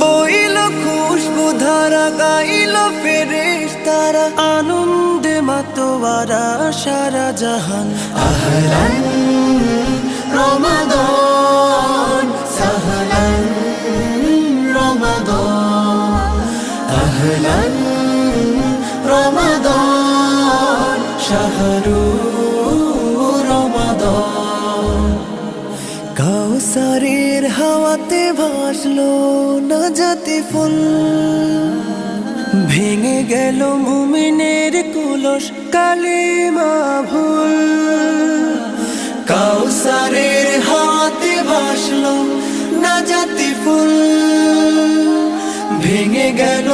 বইল খুশবু ধারা, গাইল ফেরেশতারা, আনন্দে মাতোয়ারা সারা জাহান। আহলান রমাদান সাহলান রমাদান, আহলান রমাদান শাহরু রমাদান। কাউসারের হাওয়াতে ভাসলো নাজাতি ফুল, ভেঙে গেল মুমিনের কুলস কালিমা ভুল। কাউসারের হাওয়াতে ভাসলো নাজাতি ফুল, ভেঙে গেল